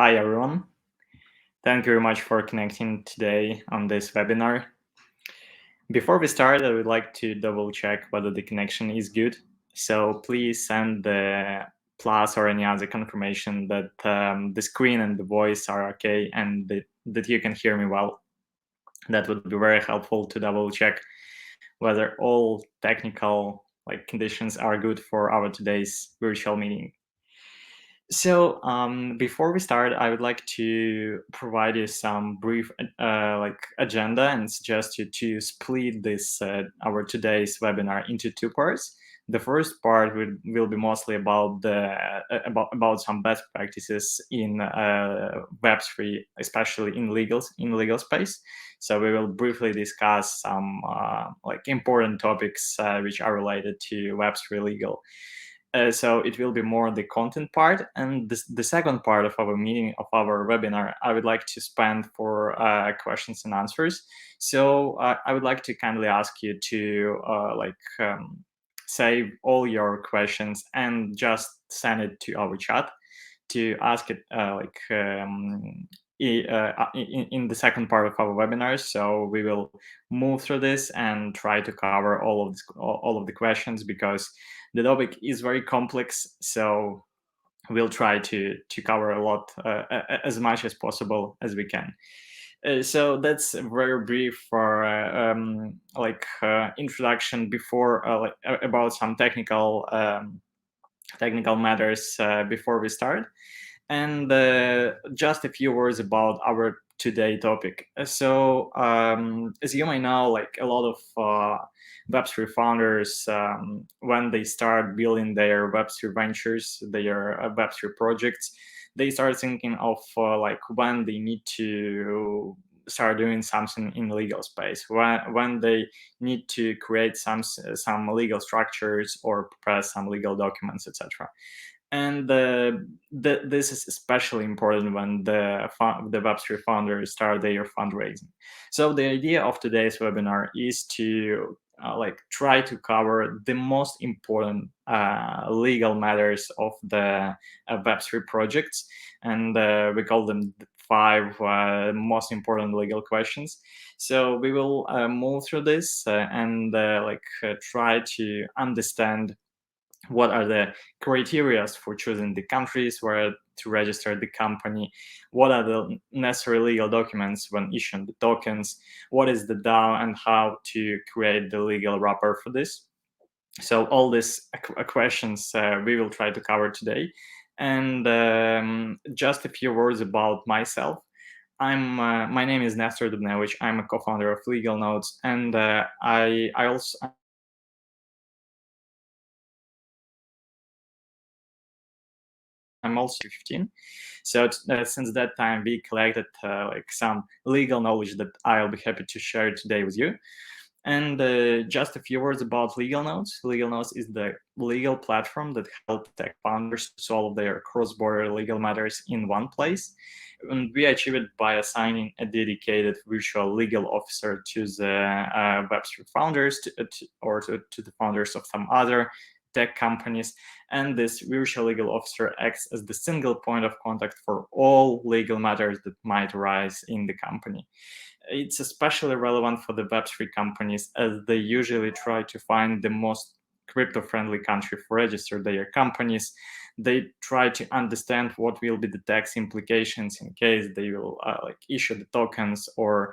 Hi, everyone. Thank you very much for connecting today on this webinar. Before we start, I would like to double check whether the connection is good. So please send the plus or any other confirmation that the screen and the voice are okay and that you can hear me well. That would be very helpful to double check whether all technical conditions are good for our today's virtual meeting. So before we start, I would like to provide you some brief agenda and suggest you to split this our today's webinar into two parts. The first part will be mostly about about some best practices in Web3, especially in legal space. So we will briefly discuss some important topics which are related to Web3 legal. So it will be more the content part, and the second part of our meeting, of our webinar, I would like to spend for questions and answers. So I would like to kindly ask you to save all your questions and just send it to our chat to ask it in the second part of our webinars. So we will move through this and try to cover all of the questions, because the topic is very complex. So we'll try to cover a lot, as much as possible as we can. So that's very brief for introduction before about some technical matters before we start. And just a few words about our today topic. So as you may know, a lot of Web3 founders, when they start building their Web3 ventures, their Web3 projects, they start thinking of when they need to start doing something in legal space, when they need to create some legal structures or prepare some legal documents, etc. And this is especially important when the Web3 founders start their fundraising. So the idea of today's webinar is to try to cover the most important legal matters of the Web3 projects, and we call them the 5 most important legal questions. So we will move through this and try to understand what are the criteria for choosing the countries where to register the company, what are the necessary legal documents when issuing the tokens, what is the DAO, and how to create the legal wrapper for this. So all these questions we will try to cover today. And just a few words about myself. My name is Nestor Dubnevich. I'm a co-founder of Legal Notes, and I also I'm also 15. So since that time, we collected some legal knowledge that I'll be happy to share today with you. And just a few words about Legal Notes. Legal Notes is the legal platform that helps tech founders solve their cross-border legal matters in one place. And we achieve it by assigning a dedicated virtual legal officer to the Web3 founders or to the founders of some other tech companies. And this virtual legal officer acts as the single point of contact for all legal matters that might arise in the company. It's especially relevant for the Web3 companies, as they usually try to find the most crypto-friendly country for register their companies. They try to understand what will be the tax implications in case they will issue the tokens or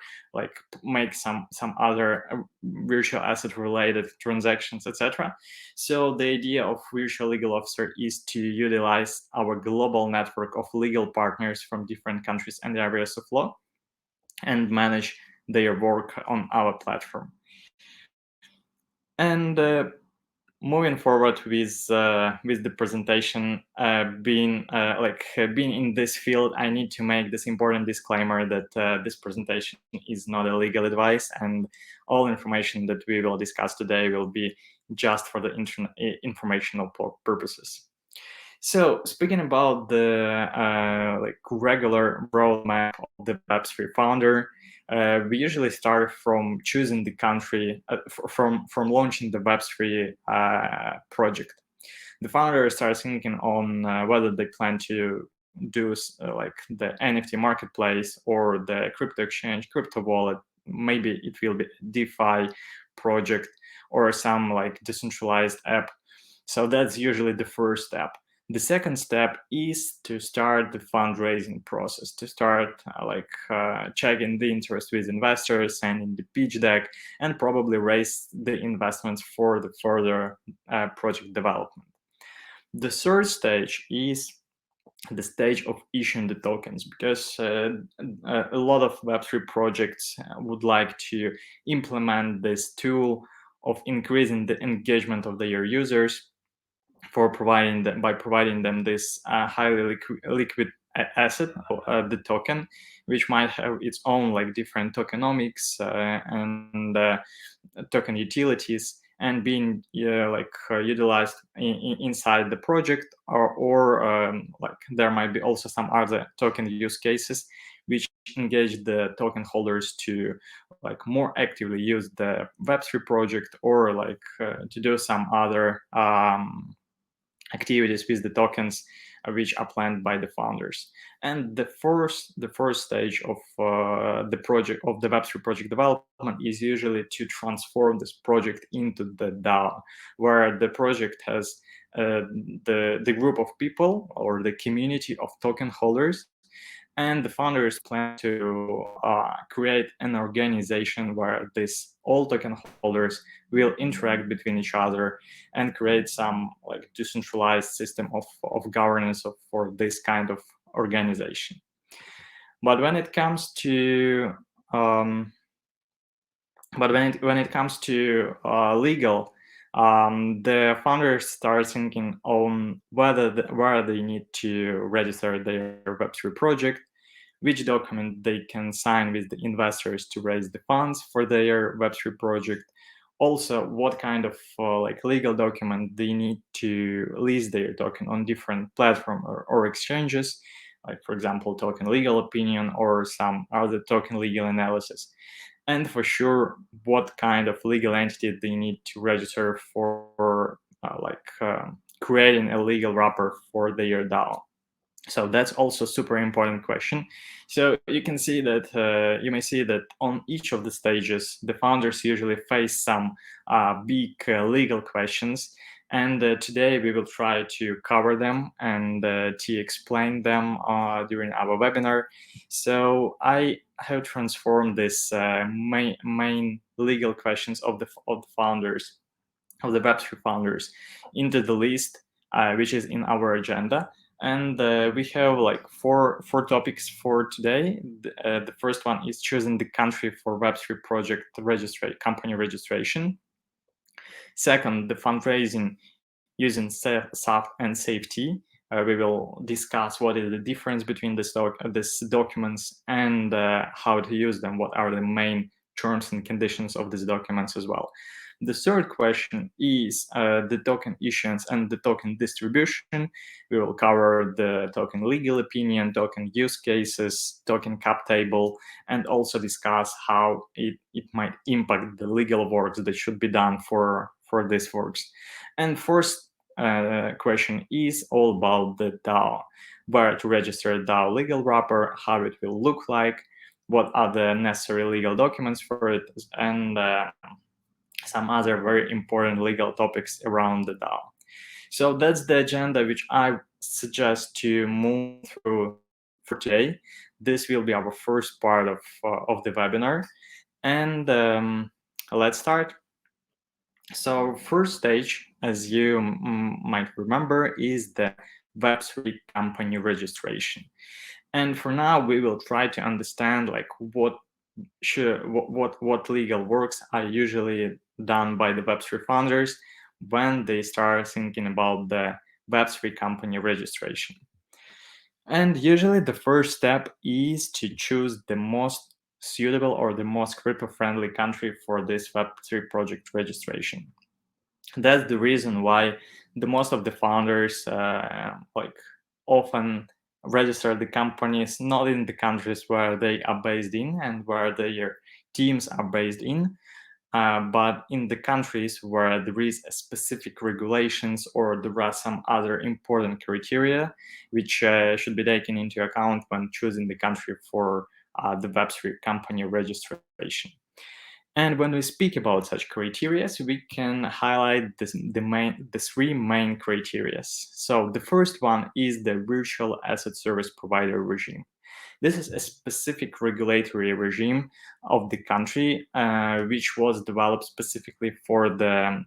make some other virtual asset related transactions, etc. So the idea of virtual legal officer is to utilize our global network of legal partners from different countries and areas of law and manage their work on our platform. And moving forward with the presentation, being in this field, I need to make this important disclaimer that this presentation is not a legal advice, and all information that we will discuss today will be just for the informational purposes. So speaking about the regular roadmap of the Web3 founder, we usually start from choosing the country, from launching the Web3 project. The founder starts thinking on whether they plan to do like the NFT marketplace or the crypto exchange, crypto wallet. Maybe it will be DeFi project or some like decentralized app. So that's usually the first step. The second step is to start the fundraising process, to start checking the interest with investors, sending the pitch deck, and probably raise the investments for the further project development. The third stage is the stage of issuing the tokens, because a lot of Web3 projects would like to implement this tool of increasing the engagement of their users by providing them this highly liquid asset, the token, which might have its own like different tokenomics and token utilities, and being utilized inside the project, or like there might be also some other token use cases which engage the token holders to like more actively use the Web3 project, or like to do some other activities with the tokens which are planned by the founders. And the first stage of the project of the Web3 project development is usually to transform this project into the DAO, where the project has the group of people or the community of token holders, and the founders plan to create an organization where these all token holders will interact between each other and create some like decentralized system of governance for this kind of organization. But when it comes to legal, the founders start thinking on where they need to register their Web3 project, which document they can sign with the investors to raise the funds for their Web3 project. Also, what kind of like legal document they need to list their token on different platform or exchanges, like for example, token legal opinion or some other token legal analysis. And for sure, what kind of legal entity they need to register for creating a legal wrapper for their DAO. So that's also super important question. So you can see that you may see that on each of the stages, the founders usually face some big legal questions. And today we will try to cover them and to explain them during our webinar. So I have transformed this main legal questions of the founders, of the Web3 founders, into the list which is in our agenda. And we have like four topics for today. The first one is choosing the country for Web3 project company registration. Second, the fundraising using SAFT and SAFT. We will discuss what is the difference between these documents and how to use them, what are the main terms and conditions of these documents as well. The third question is the token issuance and the token distribution. We will cover the token legal opinion, token use cases, token cap table, and also discuss how it might impact the legal works that should be done for these works. And first question is all about the DAO, where to register DAO Legal Wrapper, how it will look like, what are the necessary legal documents for it, and some other very important legal topics around the DAO. So that's the agenda which I suggest to move through for today. This will be our first part of the webinar, and let's start. So first stage, as you might remember, is the Web3 company registration. And for now, we will try to understand like what legal works are usually done by the Web3 founders when they start thinking about the Web3 company registration. And usually the first step is to choose the most suitable or the most crypto-friendly country for this Web3 project registration. That's the reason why the most of the founders often register the companies not in the countries where they are based in and where their teams are based in, but in the countries where there is a specific regulations or there are some other important criteria which should be taken into account when choosing the country for the Web3 company registration. And when we speak about such criteria, we can highlight the three main criteria. So the first one is the virtual asset service provider regime. This is a specific regulatory regime of the country, which was developed specifically for the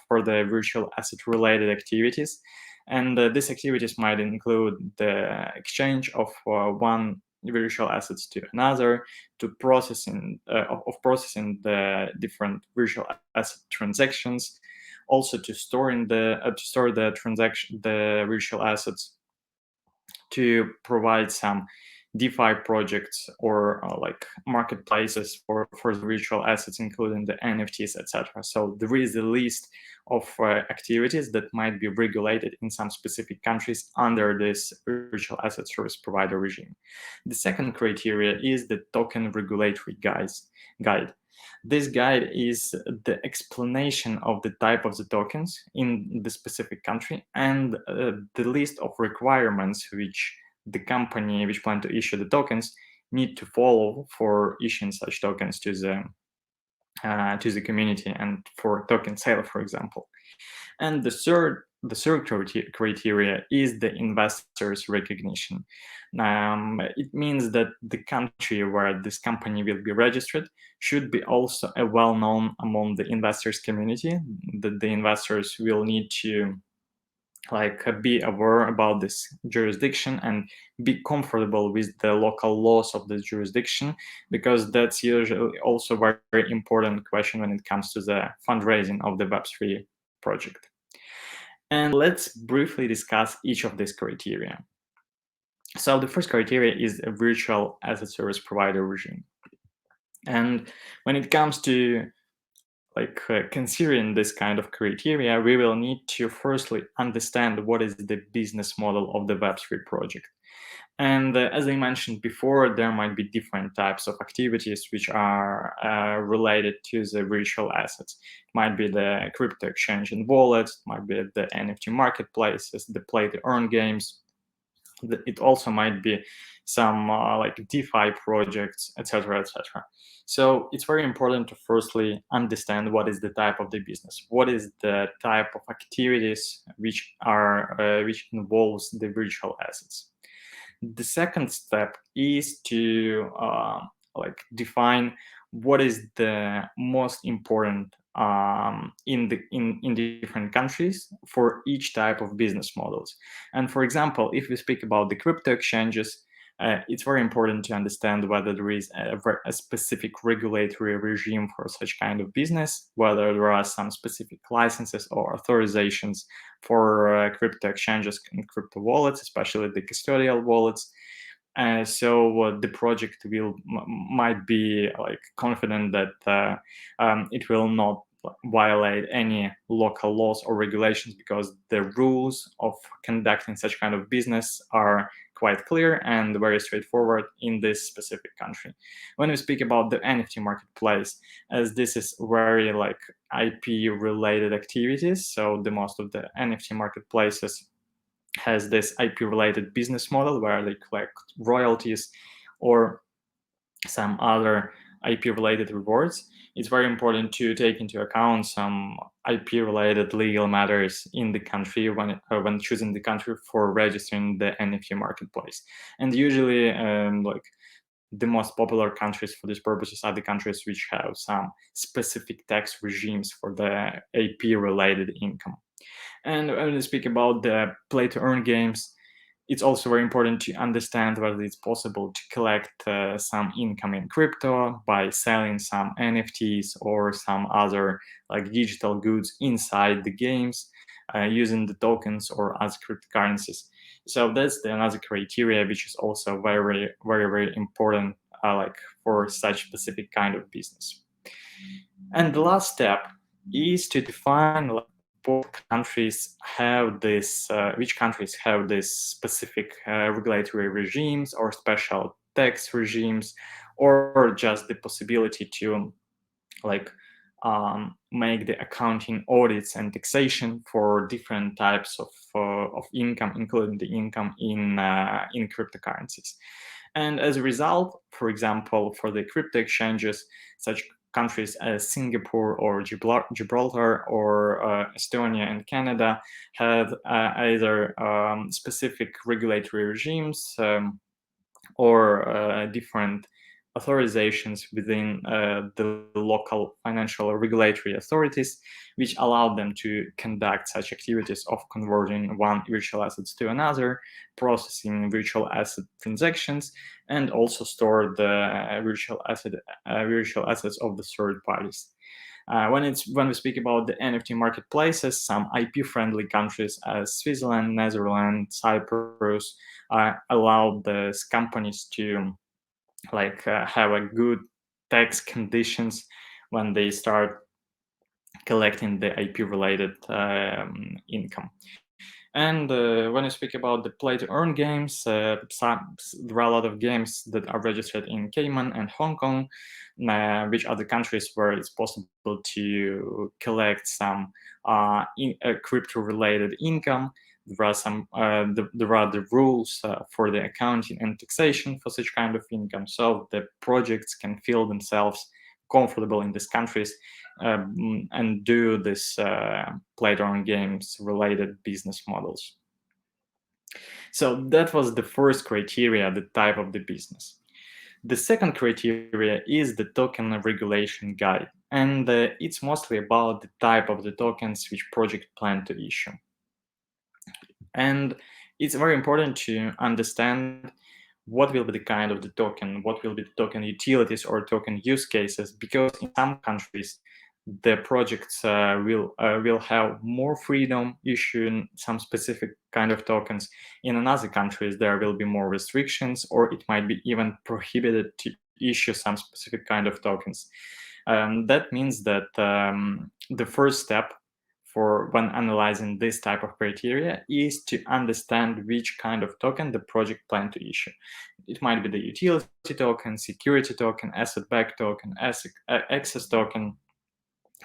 for the virtual asset related activities. And these activities might include the exchange of one virtual assets to another, to processing of processing the different virtual asset transactions, also to storing to store the transaction the virtual assets, to provide some DeFi projects or like marketplaces for the virtual assets, including the NFTs, etc. So there is a list of activities that might be regulated in some specific countries under this virtual asset service provider regime. The second criteria is the token regulatory guide. This guide is the explanation of the type of the tokens in the specific country and the list of requirements which the company which plan to issue the tokens need to follow for issuing such tokens to the community and for token sale, for example. And the third criteria is the investors recognition. It means that the country where this company will be registered should be also a well-known among the investors community, that the investors will need to be aware about this jurisdiction and be comfortable with the local laws of the jurisdiction, because that's usually also a very important question when it comes to the fundraising of the Web3 project. And let's briefly discuss each of these criteria. So the first criteria is a virtual asset service provider regime. And when it comes to considering this kind of criteria, we will need to firstly understand what is the business model of the Web3 project. And as I mentioned before, there might be different types of activities which are related to the virtual assets. It might be the crypto exchange and wallets, it might be the NFT marketplaces, the play-to-earn games. It also might be some DeFi projects, etc., etc. So it's very important to firstly understand what is the type of the business, what is the type of activities which involves the virtual assets. The second step is to define what is the most important in different countries for each type of business models. And for example, if we speak about the crypto exchanges, it's very important to understand whether there is a specific regulatory regime for such kind of business, whether there are some specific licenses or authorizations for crypto exchanges and crypto wallets, especially the custodial wallets. So the project might be confident that it will not violate any local laws or regulations, because the rules of conducting such kind of business are quite clear and very straightforward in this specific country. When we speak about the NFT marketplace, as this is very IP related activities, so the most of the NFT marketplaces has this IP related business model where they collect royalties or some other IP related rewards. It's very important to take into account some IP related legal matters in the country when choosing the country for registering the NFT marketplace. And usually the most popular countries for these purposes are the countries which have some specific tax regimes for the IP related income. And when we speak about the play to earn games, it's also very important to understand whether it's possible to collect some income in crypto by selling some NFTs or some other digital goods inside the games using the tokens or other cryptocurrencies. So that's another criteria which is also very, very, very important for such specific kind of business. And the last step is to define what countries have this, which countries have this specific regulatory regimes or special tax regimes, or just the possibility to like make the accounting, audits, and taxation for different types of income, including the income in cryptocurrencies. And as a result, for example, for the crypto exchanges, such countries as Singapore or Gibraltar or Estonia and Canada have either specific regulatory regimes, or different authorizations within the local financial or regulatory authorities, which allow them to conduct such activities of converting one virtual assets to another, processing virtual asset transactions, and also store the virtual assets of the third parties. When we speak about the NFT marketplaces, some IP-friendly countries as Switzerland, Netherlands, Cyprus allow these companies to have a good tax conditions when they start collecting the IP-related income. And when I speak about the play-to-earn games, there are a lot of games that are registered in Cayman and Hong Kong, which are the countries where it's possible to collect some crypto-related income. There are the rules for the accounting and taxation for such kind of income, so the projects can feel themselves comfortable in these countries and do this play-to-earn games related business models. So that was the first criteria, the type of the business. The second criteria is the token regulation guide, and it's mostly about the type of the tokens which project plan to issue. And it's very important to understand what will be the kind of the token, what will be the token utilities or token use cases, because in some countries the projects will have more freedom issuing some specific kind of tokens. In other countries there will be more restrictions, or it might be even prohibited to issue some specific kind of tokens. That means that the first step for when analyzing this type of criteria is to understand which kind of token the project plan to issue. It might be the utility token, security token, asset-backed token, access token,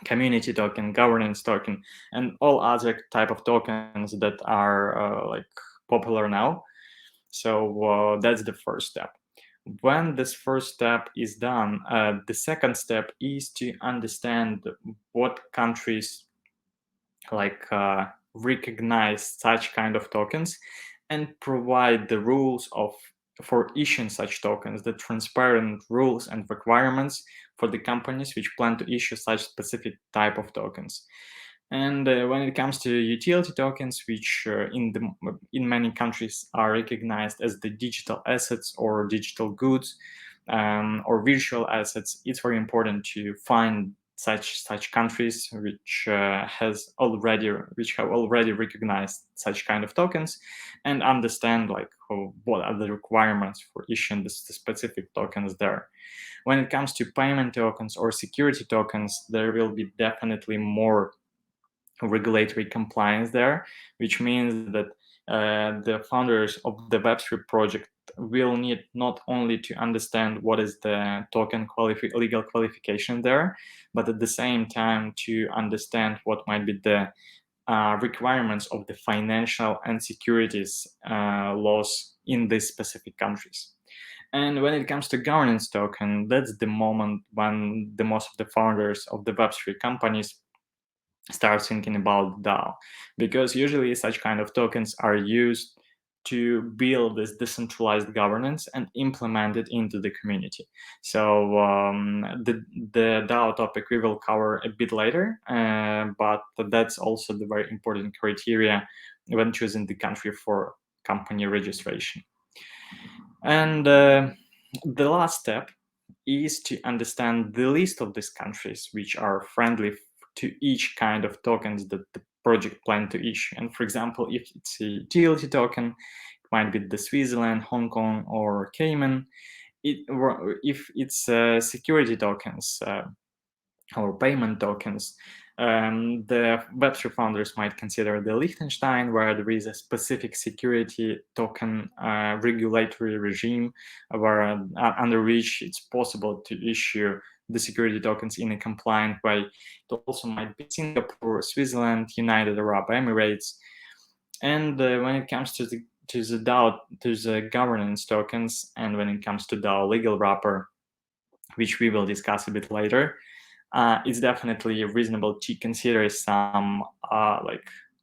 community token, governance token, and all other type of tokens that are popular now. So that's the first step. When this first step is done, the second step is to understand what countries recognize such kind of tokens and provide the rules for issuing such tokens, the transparent rules and requirements for the companies which plan to issue such specific type of tokens. And when it comes to utility tokens, which in many countries are recognized as the digital assets or digital goods or virtual assets, it's very important to find such countries which have already recognized such kind of tokens, and understand what are the requirements for issuing the specific tokens there. When it comes to payment tokens or security tokens, there will be definitely more regulatory compliance there, which means that the founders of the Web3 project will need not only to understand what is the token legal qualification there, but at the same time to understand what might be the requirements of the financial and securities laws in these specific countries. And when it comes to governance token, that's the moment when the most of the founders of the Web3 companies start thinking about DAO, because usually such kind of tokens are used to build this decentralized governance and implement it into the community. So the DAO topic we will cover a bit later, but that's also the very important criteria when choosing the country for company registration. And the last step is to understand the list of these countries which are friendly to each kind of tokens that the project plan to issue. And for example, if it's a utility token, it might be the Switzerland, Hong Kong, or Cayman. If it's security tokens or payment tokens, the Web3 founders might consider the Liechtenstein, where there is a specific security token regulatory regime where under which it's possible to issue the security tokens in a compliant way. It also might be Singapore, Switzerland, United Arab Emirates. And when it comes to the DAO, to the governance tokens, and when it comes to DAO Legal Wrapper, which we will discuss a bit later, it's definitely reasonable to consider some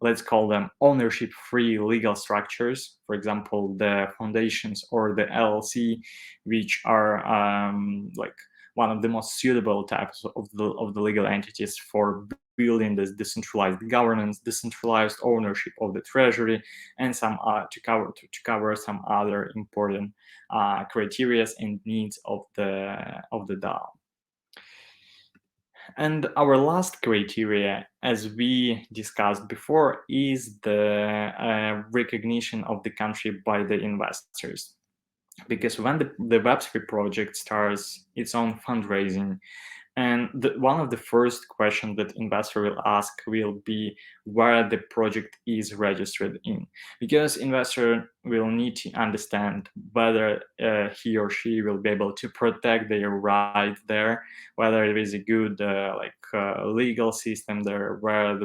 let's call them ownership-free legal structures. For example, the foundations or the LLC, which are like one of the most suitable types of the legal entities for building this decentralized governance, decentralized ownership of the treasury, and some to cover some other important criteria and needs of the DAO. And our last criteria, as we discussed before, is the recognition of the country by the investors. Because when the Web3 project starts its own fundraising, and one of the first questions that investor will ask will be where the project is registered in, because investor will need to understand whether he or she will be able to protect their right there, whether it is a good legal system there, whether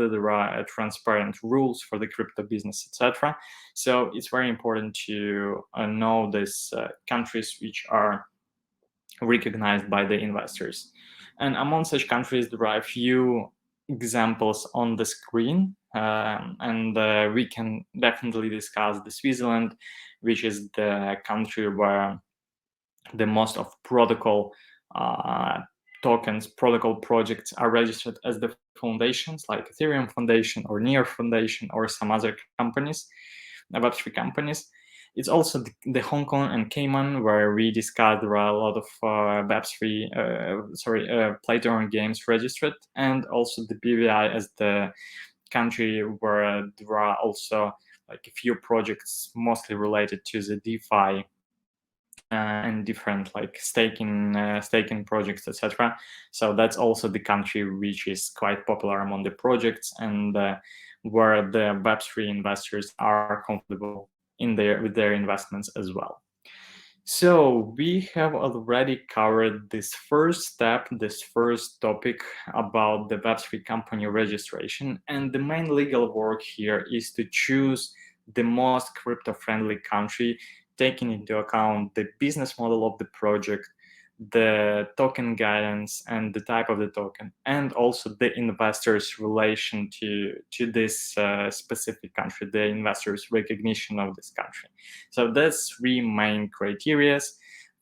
there are transparent rules for the crypto business, etc. So it's very important to know these countries which are recognized by the investors. And among such countries, there are a few examples on the screen, and we can definitely discuss the Switzerland, which is the country where the most of protocol tokens, protocol projects are registered as the foundations, like Ethereum Foundation or Near Foundation or some other companies, Web3 companies. It's also the Hong Kong and Cayman, where we discussed there are a lot of Web3, play-to-earn games registered, and also the BVI as the country where there are also like a few projects mostly related to the DeFi and different like staking projects, etc. So that's also the country which is quite popular among the projects, and where the Web3 investors are comfortable with their investments as well. So we have already covered this first step, this first topic about the Web3 company registration, and the main legal work here is to choose the most crypto-friendly country, taking into account the business model of the project, the token guidance and the type of the token, and also the investors' relation to this specific country, the investors' recognition of this country. So that's three main criteria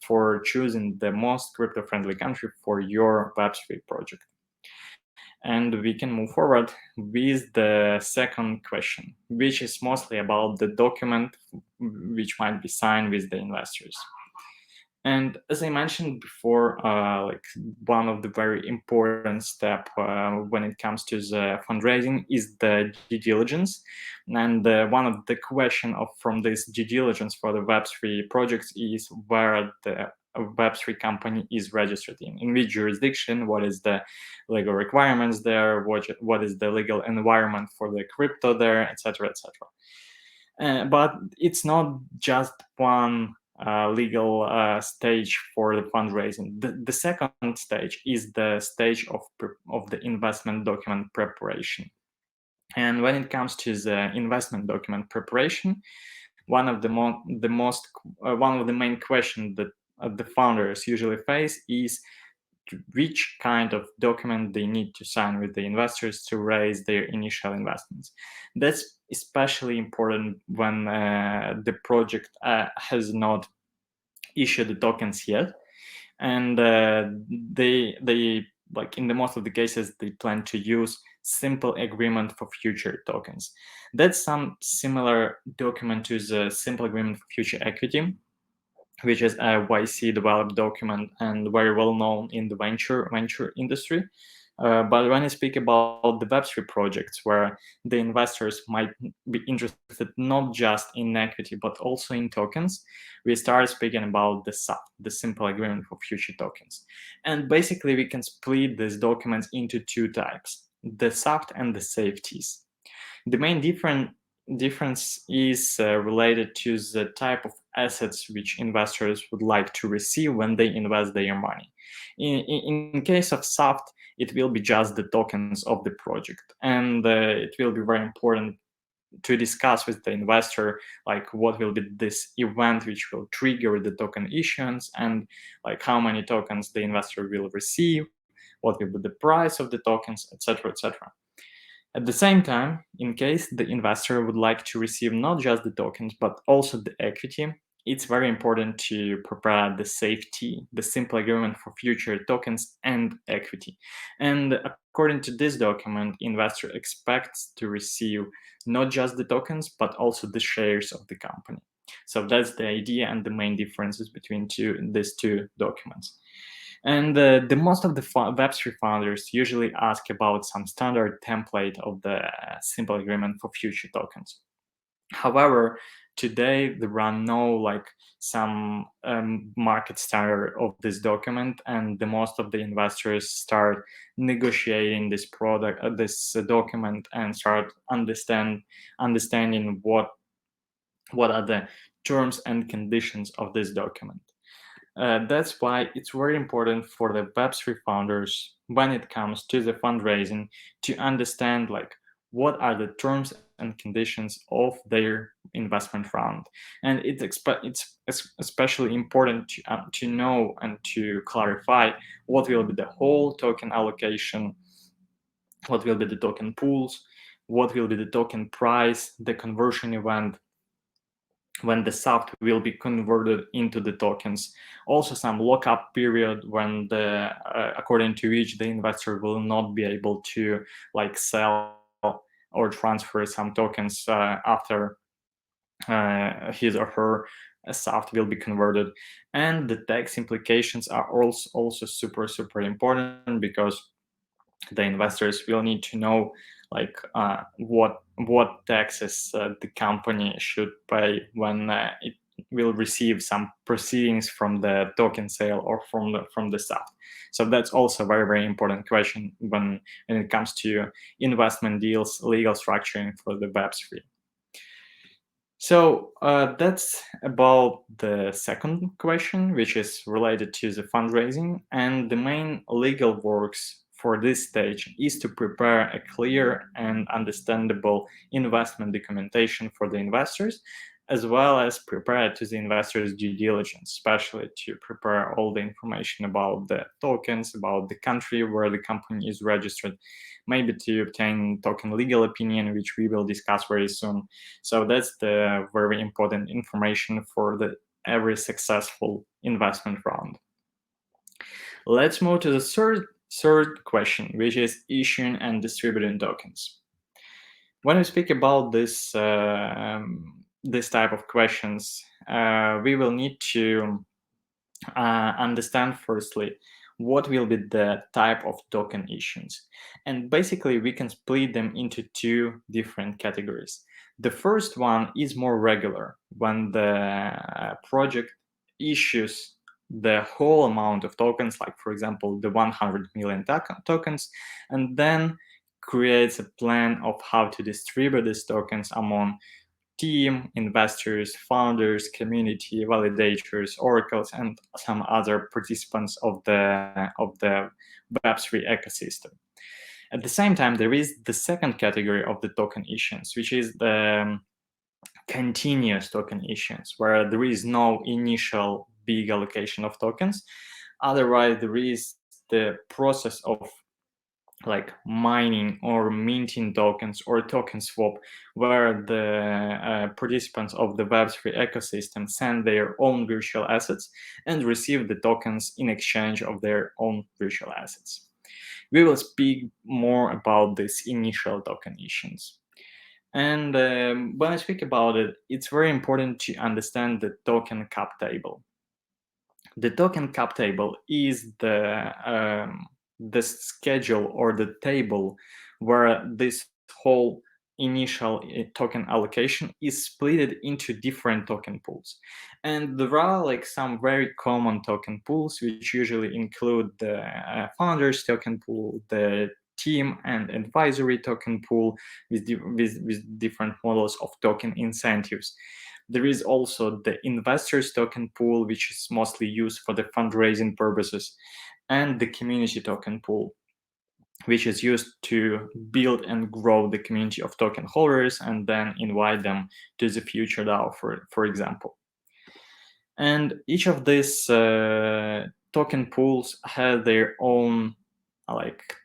for choosing the most crypto-friendly country for your Web3 project. And we can move forward with the second question, which is mostly about the document which might be signed with the investors. And as I mentioned before, one of the very important step when it comes to the fundraising is the due diligence. And one of the question from this due diligence for the Web3 projects is where the Web3 company is registered in which jurisdiction, what is the legal requirements there, what is the legal environment for the crypto there, etc., etc. But it's not just one legal stage for the fundraising. The second stage is the stage of the investment document preparation. And when it comes to the investment document preparation, one of the main questions that the founders usually face is which kind of document they need to sign with the investors to raise their initial investments. That's especially important when the project has not issued the tokens yet, and they like in the most of the cases they plan to use simple agreement for future tokens. That's some similar document to the simple agreement for future equity, which is a YC developed document and very well known in the venture industry. But when I speak about the Web3 projects, where the investors might be interested not just in equity but also in tokens, we start speaking about the SAFT, the simple agreement for future tokens. And basically, we can split these documents into two types: the SAFT and the SAFTs. The main difference is related to the type of assets which investors would like to receive when they invest their money. In case of SAFT, it will be just the tokens of the project, and it will be very important to discuss with the investor like what will be this event which will trigger the token issuance, and like how many tokens the investor will receive, what will be the price of the tokens, etc., etc. At the same time, in case the investor would like to receive not just the tokens but also the equity, it's very important to prepare the SAFT, the simple agreement for future tokens and equity. And according to this document, investor expects to receive not just the tokens but also the shares of the company. So that's the idea and the main differences between these two documents. And the most of the Web3 founders usually ask about some standard template of the simple agreement for future tokens. However, today there are no like some market standard of this document, and the most of the investors start negotiating this product, this document, and start understanding what are the terms and conditions of this document. That's why it's very important for the Web3 founders when it comes to the fundraising to understand like what are the terms and conditions of their investment round, and it's especially important to know and to clarify what will be the whole token allocation, what will be the token pools, what will be the token price, the conversion event, when the SAFT will be converted into the tokens. Also some lockup period when according to which the investor will not be able to like sell or transfer some tokens after his or her SAFT will be converted. And the tax implications are also super important, because the investors will need to know like what taxes the company should pay when it will receive some proceedings from the token sale or from the SAFT. So that's also a very important question when it comes to investment deals, legal structuring for the Web3. So that's about the second question, which is related to the fundraising. And the main legal works for this stage is to prepare a clear and understandable investment documentation for the investors, as well as prepare to the investors' due diligence, especially to prepare all the information about the tokens, about the country where the company is registered, maybe to obtain token legal opinion, which we will discuss very soon. So that's the very important information for every successful investment round. Let's move to the third question, which is issuing and distributing tokens. When we speak about this type of questions, we will need to understand firstly what will be the type of token issuance. And basically we can split them into two different categories. The first one is more regular, when the project issues the whole amount of tokens, like for example the 100 million tokens, and then creates a plan of how to distribute these tokens among team, investors, founders, community, validators, oracles, and some other participants of the Web3 ecosystem. At the same time, there is the second category of the token issuance, which is the continuous token issuance, where there is no initial big allocation of tokens. Otherwise, there is the process of like mining or minting tokens or token swap, where the participants of the Web3 ecosystem send their own virtual assets and receive the tokens in exchange of their own virtual assets. We will speak more about this initial token issuance. And when I speak about it, it's very important to understand the token cap table. The token cap table is the schedule or the table where this whole initial token allocation is split into different token pools. And there are like some very common token pools, which usually include the founders token pool, the team and advisory token pool with different models of token incentives. There is also the investors token pool, which is mostly used for the fundraising purposes, and the community token pool, which is used to build and grow the community of token holders and then invite them to the future DAO, for example. And each of these token pools have their own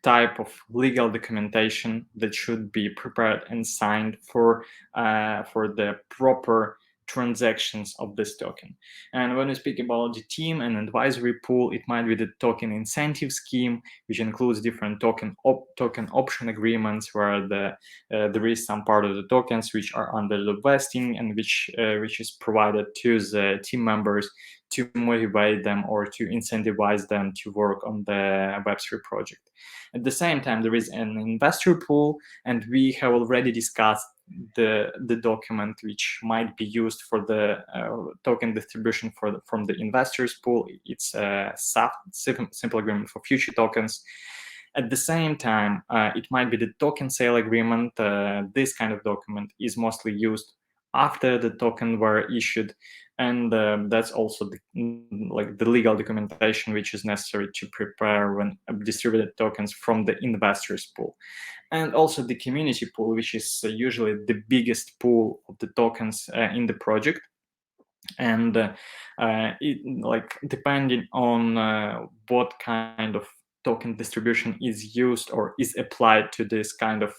type of legal documentation that should be prepared and signed for the proper transactions of this token. And when we speak about the team and advisory pool, it might be the token incentive scheme, which includes different token option agreements where there is some part of the tokens which are under the vesting and which is provided to the team members to motivate them or to incentivize them to work on the Web3 project. At the same time, there is an investor pool, and we have already discussed the document which might be used for the token distribution from the investors pool. It's a simple agreement for future tokens. At the same time, it might be the token sale agreement. This kind of document is mostly used after the token were issued, and that's also the legal documentation which is necessary to prepare when distributed tokens from the investors pool. And also the community pool, which is usually the biggest pool of the tokens in the project. And depending on what kind of token distribution is used or is applied to this kind of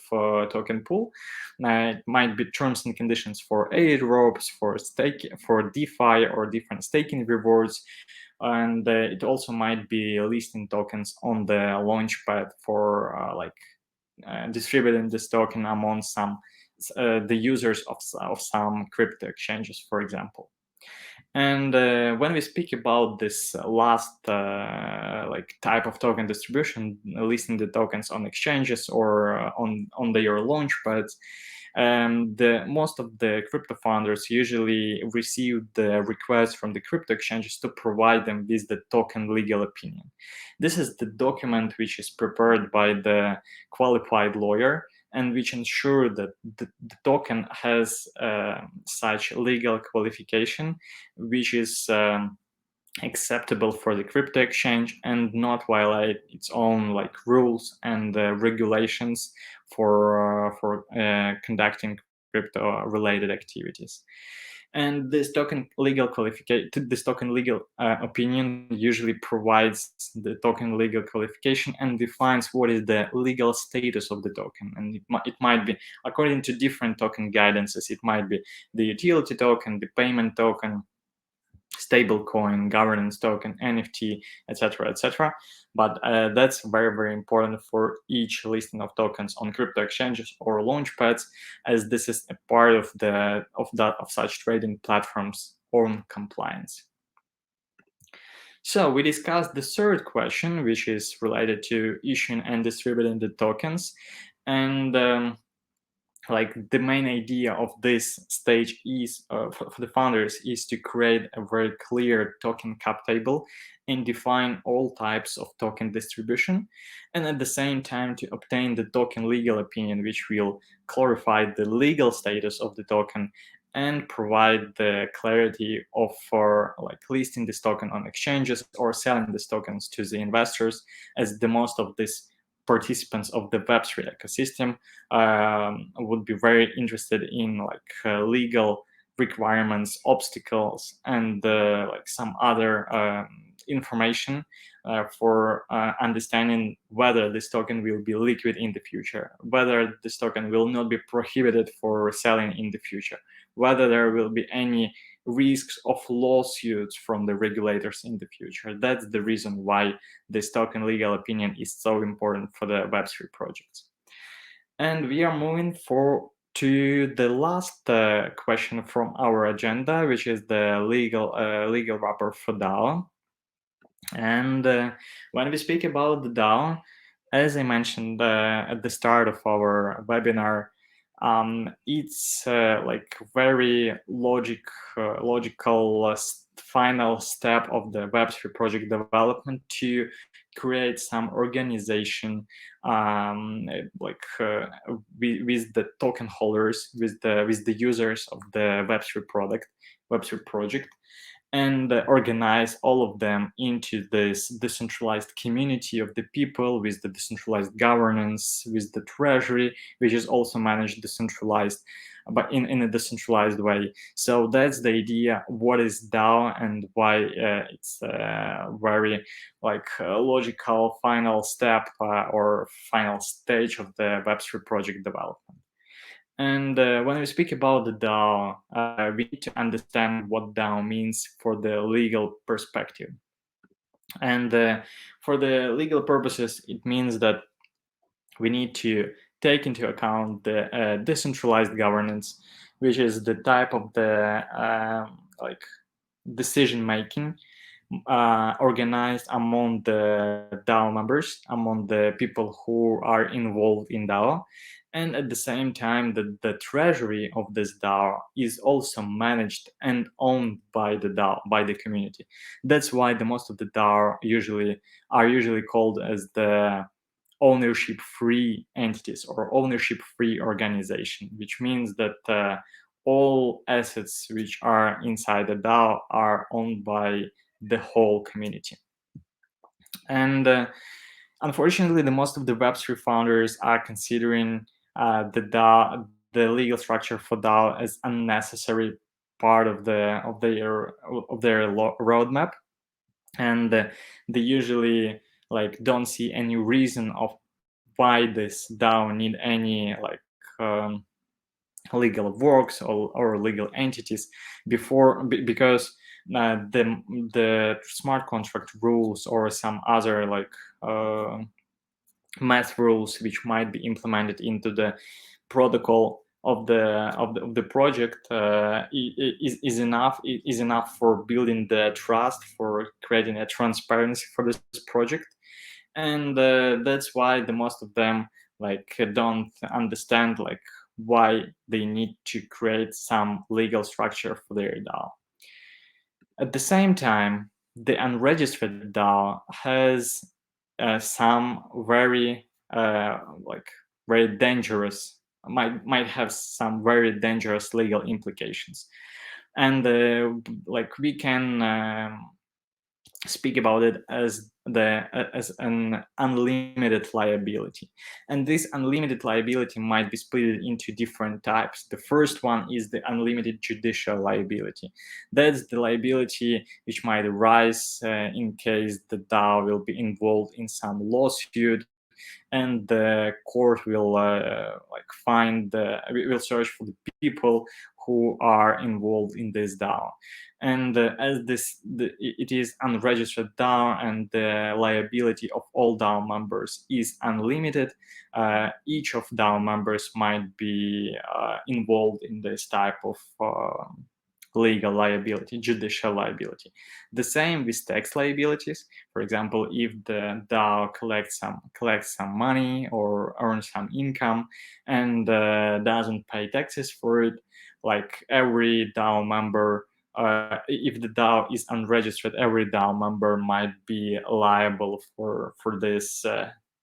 token pool, it might be terms and conditions for airdrops, for stake, for DeFi, or different staking rewards. And it also might be listing tokens on the launchpad for distributing this token among the users of some crypto exchanges, for example. And when we speak about this last type of token distribution, listing the tokens on exchanges or on their launchpads, most of the crypto founders usually receive the request from the crypto exchanges to provide them with the token legal opinion. This is the document which is prepared by the qualified lawyer and which ensure that the token has such legal qualification which is acceptable for the crypto exchange and not violate its own rules and regulations for conducting crypto related activities. And this token legal opinion usually provides the token legal qualification and defines what is the legal status of the token. And it might be, according to different token guidances, it might be the utility token, the payment token, stablecoin, governance token, NFT, etc., etc. But that's very, very important for each listing of tokens on crypto exchanges or launchpads, as this is a part of such trading platforms' own compliance. So we discussed the third question, which is related to issuing and distributing the tokens, and the main idea of this stage is for the founders is to create a very clear token cap table and define all types of token distribution, and at the same time to obtain the token legal opinion, which will clarify the legal status of the token and provide the clarity of listing this token on exchanges or selling these tokens to the investors, as the most of this participants of the Web3 ecosystem would be very interested in legal requirements, obstacles, and some other information for understanding whether this token will be liquid in the future, whether this token will not be prohibited for selling in the future, whether there will be any risks of lawsuits from the regulators in the future. That's the reason why this token legal opinion is so important for the Web3 projects. And we are moving to the last question from our agenda, which is the legal wrapper for DAO. And when we speak about the DAO, as I mentioned at the start of our webinar, it's very logical final step of the Web3 project development to create some organization like with the token holders, with the users of the Web3 project, and organize all of them into this decentralized community of the people with the decentralized governance, with the treasury, which is also managed decentralized, but in a decentralized way. So that's the idea. What is DAO and why it's very like logical final step or final stage of the Web3 project development. And when we speak about the DAO, we need to understand what DAO means for the legal perspective. And for the legal purposes, it means that we need to take into account the decentralized governance, which is the type of the like decision making organized among the DAO members, among the people who are involved in DAO. And at the same time, the treasury of this DAO is also managed and owned by the DAO, by the community. That's why the most of the DAO are usually called as the ownership-free entities or ownership-free organization, which means that all assets which are inside the DAO are owned by the whole community. And unfortunately, the most of the Web3 founders are considering the DAO, the legal structure for DAO, as unnecessary part of their roadmap, and they usually like don't see any reason of why this DAO need any like legal works or legal entities because the smart contract rules or some other like math rules which might be implemented into the protocol of the project is enough for building the trust, for creating a transparency for this project. And that's why the most of them like don't understand like why they need to create some legal structure for their DAO. At the same time, the unregistered DAO has some very like very dangerous might have some very dangerous legal implications, and like we can speak about it as an unlimited liability. And this unlimited liability might be split into different types. The first one is the unlimited judicial liability. That's the liability which might arise in case the DAO will be involved in some lawsuit, and the court will will search for the people who are involved in this DAO. And as it is unregistered DAO and the liability of all DAO members is unlimited, each of DAO members might be involved in this type of legal liability, judicial liability. The same with tax liabilities. For example, if the DAO collects some money or earns some income and doesn't pay taxes for it, like every DAO member, if the DAO is unregistered, every DAO member might be liable for this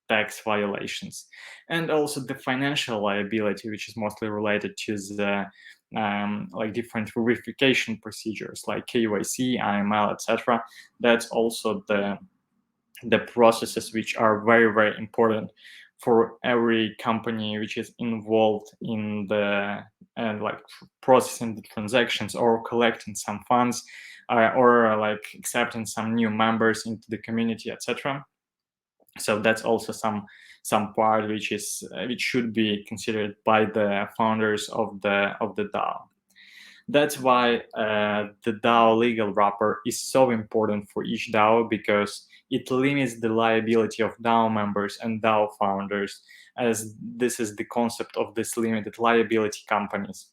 tax violations. And also the financial liability, which is mostly related to the like different verification procedures like KYC, AML, etc. That's also the processes which are very, very important for every company which is involved in the like processing the transactions or collecting some funds or like accepting some new members into the community, etc. So that's also some part which should be considered by the founders of the DAO. That's why the DAO legal wrapper is so important for each DAO, because it limits the liability of DAO members and DAO founders, as this is the concept of this limited liability companies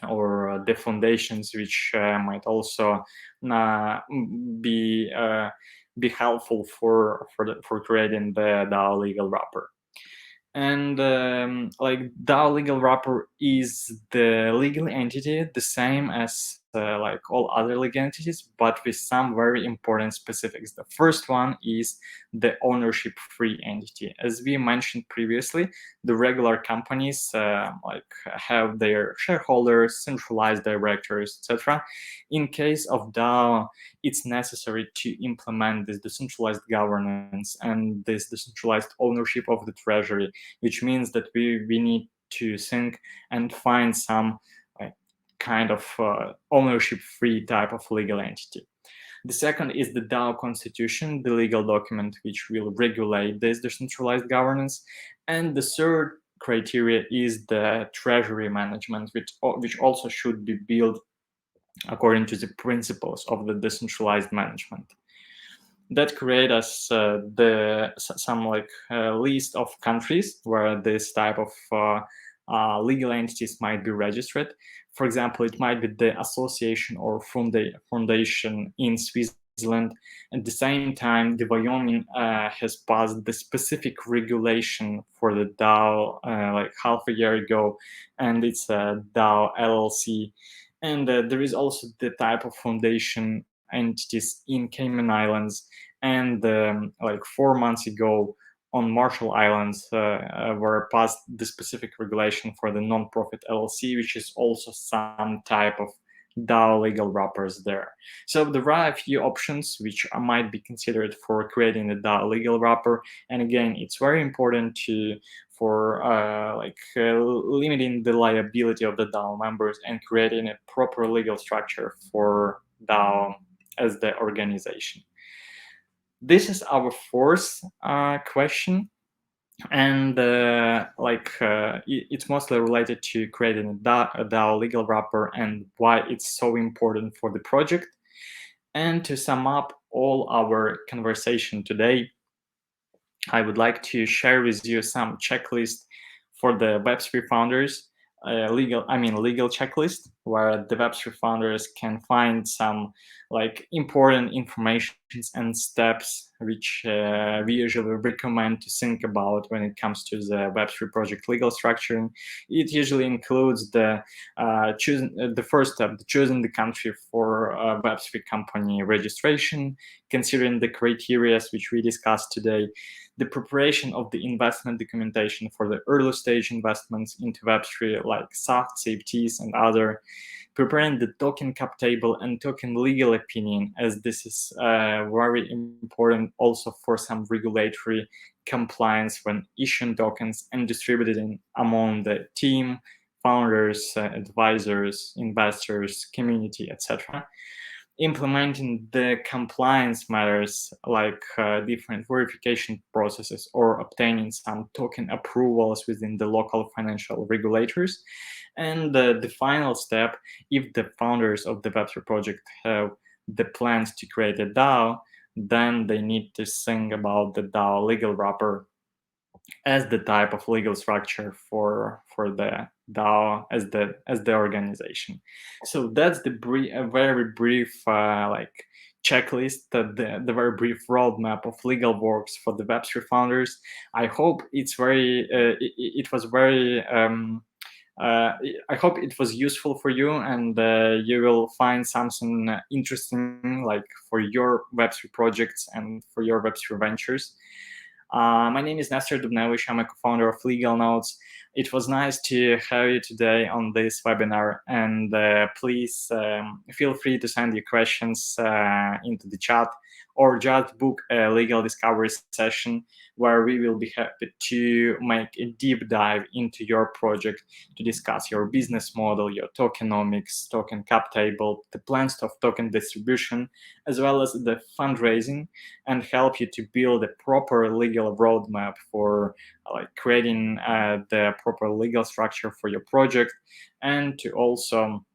or the foundations, which might also be helpful for creating the DAO legal wrapper. And like DAO legal wrapper is the legal entity, the same as like all other legal entities, but with some very important specifics. The first one is the ownership-free entity. As we mentioned previously, the regular companies like have their shareholders, centralized directors, etc. In case of DAO, it's necessary to implement this decentralized governance and this decentralized ownership of the treasury, which means that we need to think and find some like, kind of ownership-free type of legal entity. The second is the DAO constitution, the legal document which will regulate this decentralized governance. And the third criteria is the treasury management, which also should be built according to the principles of the decentralized management. That create us some like list of countries where this type of legal entities might be registered. For example, it might be the association or foundation in Switzerland. At the same time, the Wyoming has passed the specific regulation for the DAO like half a year ago, and it's a DAO LLC. And there is also the type of foundation entities in Cayman Islands, and like 4 months ago on Marshall Islands were passed the specific regulation for the non-profit LLC, which is also some type of DAO legal wrappers there. So there are a few options which might be considered for creating a DAO legal wrapper. And again, it's very important for limiting the liability of the DAO members and creating a proper legal structure for DAO as the organization. This is our fourth question, and it's mostly related to creating a DAO legal wrapper and why it's so important for the project. And to sum up all our conversation today, I would like to share with you some checklist for the Web3 founders, legal checklist, where the Web3 founders can find some like important information and steps which we usually recommend to think about when it comes to the Web3 project legal structure. It usually includes the first step, choosing the country for Web3 company registration, considering the criteria which we discussed today, the preparation of the investment documentation for the early stage investments into Web3 like SAFTs, SAFTs, and other, preparing the token cap table and token legal opinion, as this is very important also for some regulatory compliance when issuing tokens and distributing among the team, founders, advisors, investors, community, etc. Implementing the compliance matters like different verification processes or obtaining some token approvals within the local financial regulators. And the final step, if the founders of the Web3 project have the plans to create a DAO, then they need to think about the DAO legal wrapper as the type of legal structure for the DAO as the organization. So that's a very brief checklist, the very brief roadmap of legal works for the Web3 founders. I hope it was very. I hope it was useful for you, and you will find something interesting like for your Web3 projects and for your Web3 ventures. My name is Nestor Dubnevich. I'm a co-founder of Legal Notes. It was nice to have you today on this webinar, and please feel free to send your questions into the chat, or just book a legal discovery session where we will be happy to make a deep dive into your project to discuss your business model, your tokenomics, token cap table, the plans of token distribution, as well as the fundraising, and help you to build a proper legal roadmap for creating the proper legal structure for your project, and to also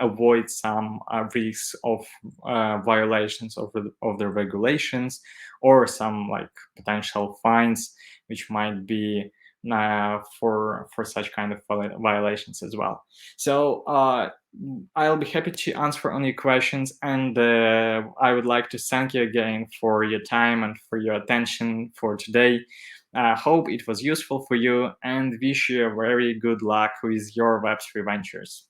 avoid some risks of violations of the regulations, or some potential fines which might be for such kind of violations as well. So I'll be happy to answer any questions, and I would like to thank you again for your time and for your attention for today. Hope it was useful for you, and wish you a very good luck with your Web3 ventures.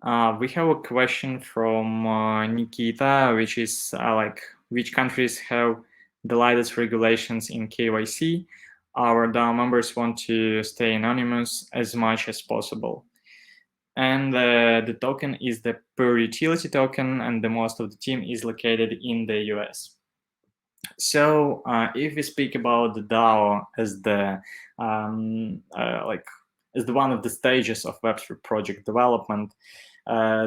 We have a question from Nikita, which is like, which countries have the lightest regulations in KYC? Our DAO members want to stay anonymous as much as possible. And the token is the per utility token, and the most of the team is located in the US. So if we speak about the DAO as the like as the one of the stages of Web3 project development,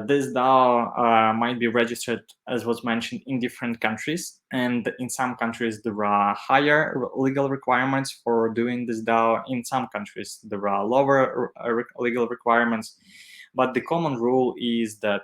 this DAO might be registered, as was mentioned, in different countries, and in some countries there are higher legal requirements for doing this DAO. In some countries there are lower legal requirements, but the common rule is that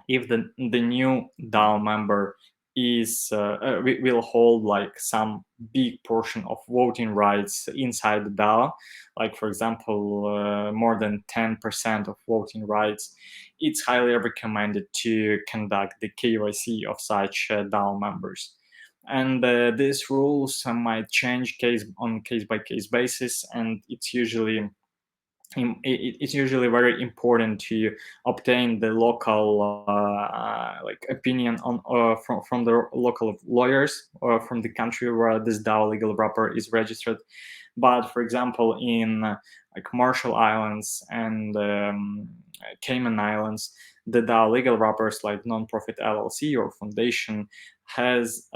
if the new DAO member will hold like some big portion of voting rights inside the DAO, like for example more than 10% of voting rights, it's highly recommended to conduct the KYC of such DAO members. And these rules might change case by case basis, and it's usually very important to obtain the local like opinion on from the local lawyers or from the country where this DAO legal wrapper is registered. But for example, in like Marshall Islands and Cayman Islands, the DAO legal wrappers like non-profit LLC or foundation has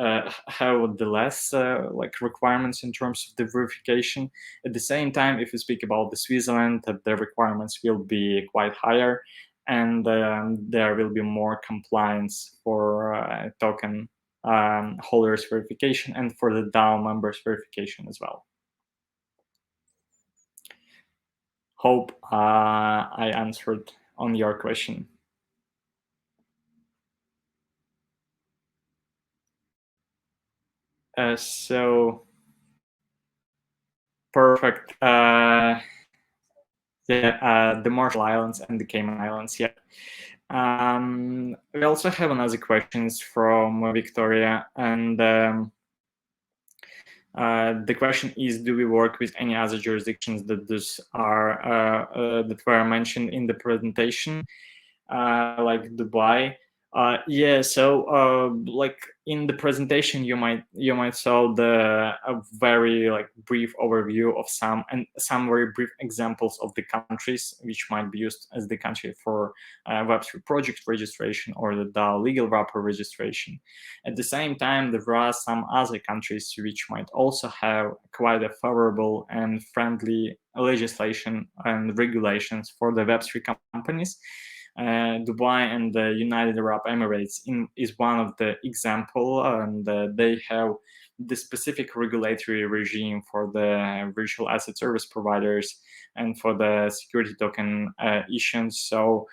have the less like requirements in terms of the verification. At the same time, if we speak about the Switzerland, the requirements will be quite higher, and there will be more compliance for token holders verification and for the DAO members verification as well. Hope I answered on your question. So perfect. The Marshall Islands and the Cayman Islands. Yeah. We also have another questions from Victoria, and the question is: do we work with any other jurisdictions that that were mentioned in the presentation, like Dubai? Yeah, so like in the presentation, you might saw a very like brief overview of some very brief examples of the countries which might be used as the country for Web3 project registration or the DAO legal wrapper registration. At the same time, there are some other countries which might also have quite a favorable and friendly legislation and regulations for the Web3 companies. Dubai and the United Arab Emirates is one of the example, and they have the specific regulatory regime for the virtual asset service providers and for the security token issuance. So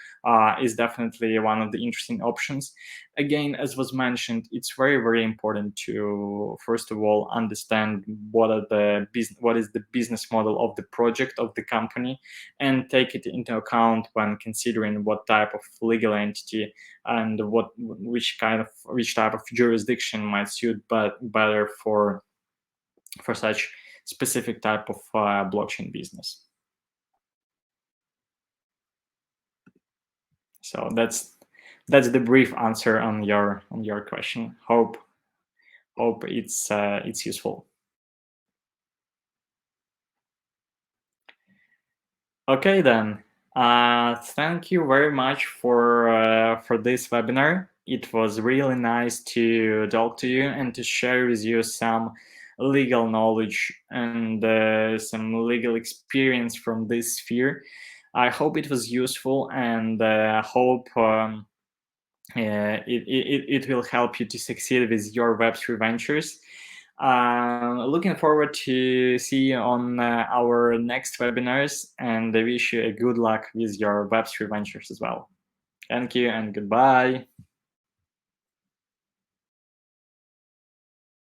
is definitely one of the interesting options. Again, as was mentioned, it's very important to first of all understand what is the business model of the project of the company, and take it into account when considering what type of legal entity and which type of jurisdiction might suit better for such specific type of blockchain business. So that's the brief answer on your question. Hope it's useful. Okay then. Thank you very much for this webinar. It was really nice to talk to you and to share with you some legal knowledge and some legal experience from this sphere. I hope it was useful, and hope it will help you to succeed with your Web3 ventures. Looking forward to see you on our next webinars, and I wish you a good luck with your Web3 ventures as well. Thank you and goodbye.